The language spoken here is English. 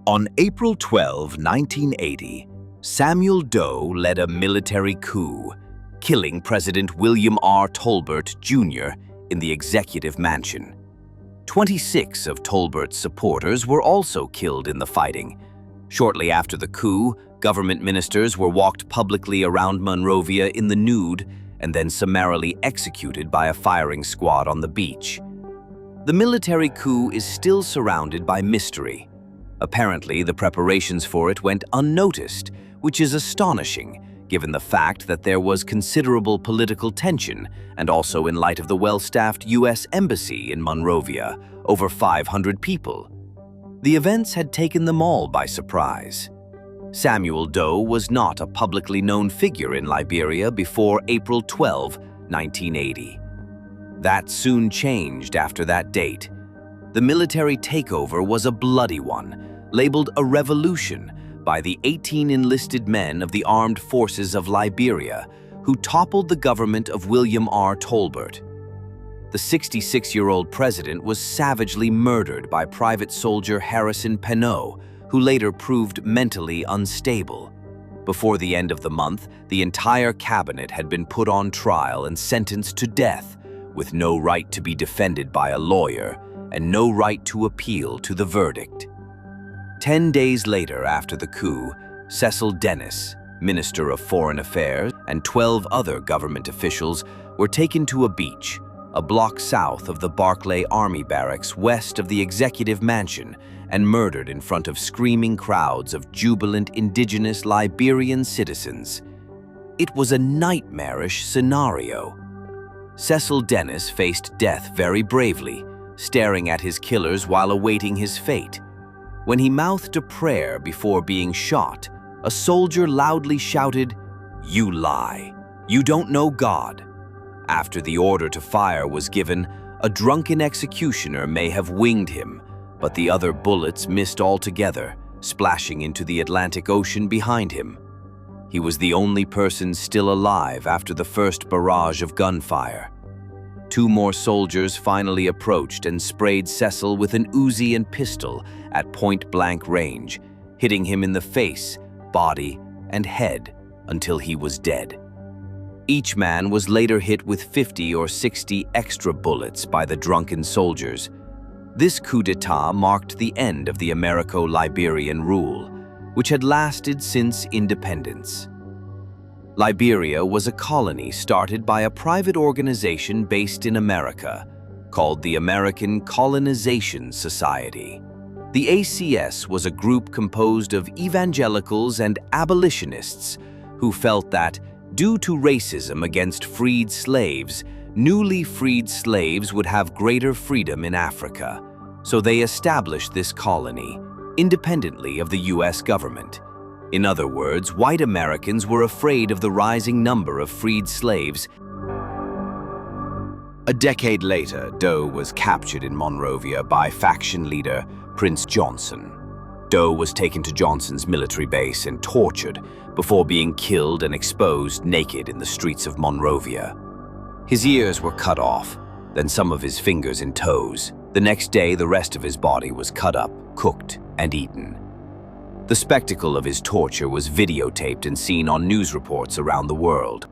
On April 12, 1980, Samuel Doe led a military coup, killing President William R. Tolbert, Jr. in the Executive Mansion. 26 of Tolbert's supporters were also killed in the fighting. Shortly after the coup, government ministers were walked publicly around Monrovia in the nude and then summarily executed by a firing squad on the beach. The military coup is still surrounded by mystery. Apparently, the preparations for it went unnoticed, which is astonishing, given the fact that there was considerable political tension, and also in light of the well-staffed U.S. Embassy in Monrovia, over 500 people. The events had taken them all by surprise. Samuel Doe was not a publicly known figure in Liberia before April 12, 1980. That soon changed after that date. The military takeover was a bloody one, labeled a revolution by the 18 enlisted men of the Armed Forces of Liberia, who toppled the government of William R. Tolbert. The 66-year-old president was savagely murdered by private soldier Harrison Penot, who later proved mentally unstable. Before the end of the month, the entire cabinet had been put on trial and sentenced to death, with no right to be defended by a lawyer and no right to appeal to the verdict. 10 days later after the coup, Cecil Dennis, Minister of Foreign Affairs, and 12 other government officials were taken to a beach, a block south of the Barclay Army Barracks west of the Executive Mansion, and murdered in front of screaming crowds of jubilant indigenous Liberian citizens. It was a nightmarish scenario. Cecil Dennis faced death very bravely, staring at his killers while awaiting his fate. When he mouthed a prayer before being shot, a soldier loudly shouted, "You lie. You don't know God." After the order to fire was given, a drunken executioner may have winged him, but the other bullets missed altogether, splashing into the Atlantic Ocean behind him. He was the only person still alive after the first barrage of gunfire. 2 more soldiers finally approached and sprayed Cecil with an Uzi and pistol at point-blank range, hitting him in the face, body, and head until he was dead. Each man was later hit with 50 or 60 extra bullets by the drunken soldiers. This coup d'etat marked the end of the Americo-Liberian rule, which had lasted since independence. Liberia was a colony started by a private organization based in America, called the American Colonization Society. The ACS was a group composed of evangelicals and abolitionists who felt that, due to racism against freed slaves, newly freed slaves would have greater freedom in Africa, so they established this colony, independently of the U.S. government. In other words, white Americans were afraid of the rising number of freed slaves. A decade later, Doe was captured in Monrovia by faction leader Prince Johnson. Doe was taken to Johnson's military base and tortured before being killed and exposed naked in the streets of Monrovia. His ears were cut off, then some of his fingers and toes. The next day, the rest of his body was cut up, cooked, and eaten. The spectacle of his torture was videotaped and seen on news reports around the world.